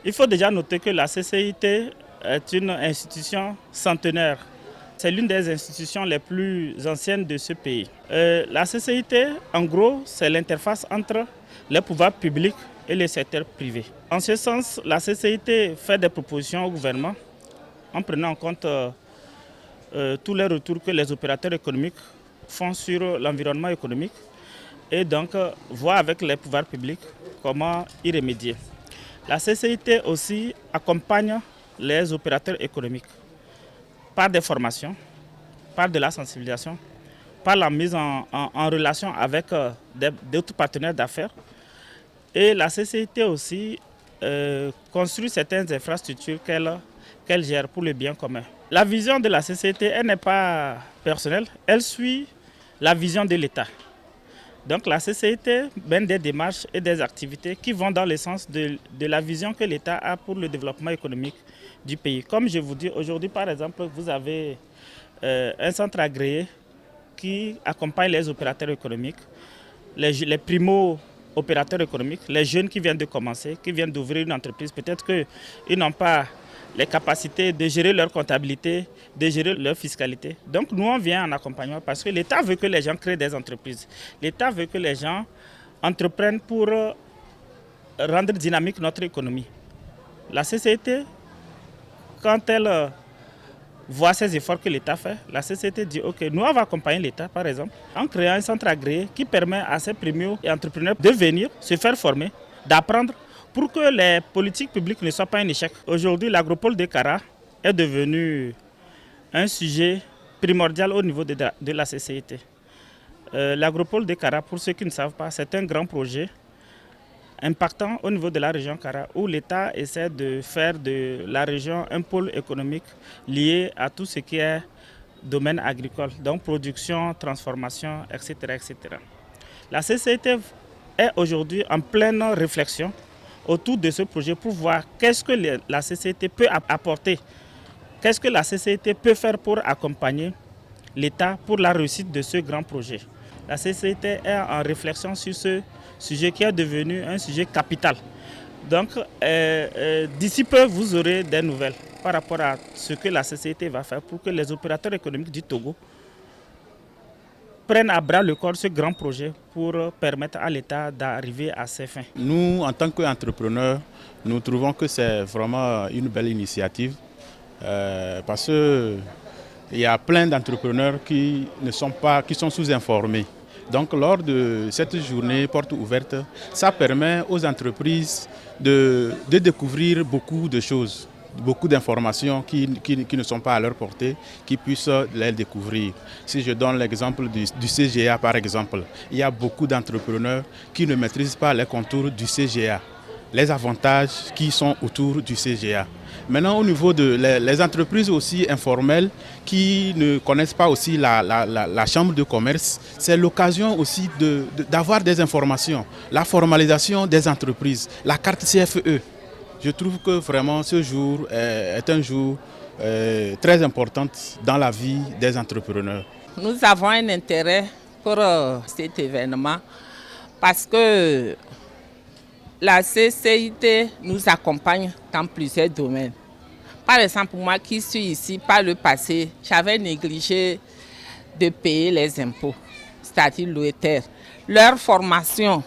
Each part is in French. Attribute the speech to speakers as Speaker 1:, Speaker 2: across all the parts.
Speaker 1: Il faut déjà noter que la CCIT est une institution centenaire. C'est l'une des institutions les plus anciennes de ce pays. La CCIT, en gros, c'est l'interface entre les pouvoirs publics et le secteur privé. En ce sens, la CCIT fait des propositions au gouvernement en prenant en compte tous les retours que les opérateurs économiques font sur l'environnement économique et donc voir avec les pouvoirs publics comment y remédier. La CCIT aussi accompagne les opérateurs économiques par des formations, par de la sensibilisation, par la mise en relation avec d'autres partenaires d'affaires. Et la CCIT aussi construit certaines infrastructures qu'elle gère pour le bien commun. La vision de la CCIT, elle n'est pas personnelle, elle suit la vision de l'État. Donc la CCIT mène des démarches et des activités qui vont dans le sens de la vision que l'État a pour le développement économique du pays. Comme je vous dis, aujourd'hui par exemple, vous avez un centre agréé qui accompagne les opérateurs économiques, les primo-opérateurs économiques, les jeunes qui viennent de commencer, qui viennent d'ouvrir une entreprise. Peut-être qu'ils n'ont pas les capacités de gérer leur comptabilité, de gérer leur fiscalité. Donc nous, on vient en accompagnement parce que l'État veut que les gens créent des entreprises. L'État veut que les gens entreprennent pour rendre dynamique notre économie. La CCIT, quand elle voit ces efforts que l'État fait, la CCIT dit ok, nous on va accompagner l'État par exemple en créant un centre agréé qui permet à ces primo et entrepreneurs de venir se faire former, d'apprendre pour que les politiques publiques ne soient pas un échec. Aujourd'hui, l'agropole de Kara est devenu un sujet primordial au niveau de la CCIT. L'agropole de Kara, pour ceux qui ne savent pas, c'est un grand projet impactant au niveau de la région Kara où l'État essaie de faire de la région un pôle économique lié à tout ce qui est domaine agricole, donc production, transformation, etc. etc. La CCIT est aujourd'hui en pleine réflexion autour de ce projet pour voir qu'est-ce que la CCIT peut apporter, qu'est-ce que la CCIT peut faire pour accompagner l'État pour la réussite de ce grand projet. La CCIT est en réflexion sur ce sujet qui est devenu un sujet capital. Donc d'ici peu, vous aurez des nouvelles par rapport à ce que la CCIT va faire pour que les opérateurs économiques du Togo prennent à bras le corps ce grand projet pour permettre à l'État d'arriver à ses fins.
Speaker 2: Nous, en tant qu'entrepreneurs, nous trouvons que c'est vraiment une belle initiative parce qu'il y a plein d'entrepreneurs qui sont sous-informés. Donc lors de cette journée porte ouverte, ça permet aux entreprises de découvrir beaucoup de choses, beaucoup d'informations qui ne sont pas à leur portée, qui puissent les découvrir. Si je donne l'exemple du CGA par exemple, il y a beaucoup d'entrepreneurs qui ne maîtrisent pas les contours du CGA, les avantages qui sont autour du CGA. Maintenant, au niveau les entreprises aussi informelles qui ne connaissent pas aussi la chambre de commerce, c'est l'occasion aussi d'avoir des informations, la formalisation des entreprises, la carte CFE. Je trouve que vraiment ce jour est un jour très important dans la vie des entrepreneurs.
Speaker 3: Nous avons un intérêt pour cet événement parce que la CCIT nous accompagne dans plusieurs domaines. Par exemple, moi qui suis ici, par le passé, j'avais négligé de payer les impôts, c'est-à-dire l'OETR. Leur formation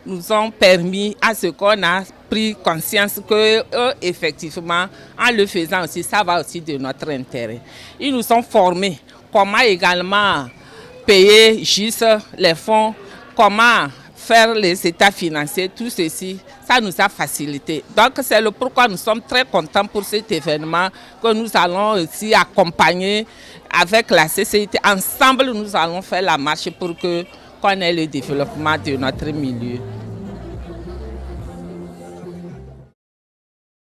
Speaker 3: nous ont permis à ce qu'on a pris conscience que effectivement, en le faisant aussi, ça va aussi de notre intérêt. Ils nous ont formés comment également payer juste les fonds, comment faire les états financiers, tout ceci, ça nous a facilité. Donc c'est le pourquoi nous sommes très contents pour cet événement que nous allons aussi accompagner avec la CCIT. Ensemble, nous allons faire la marche pour qu'on ait le développement de notre milieu.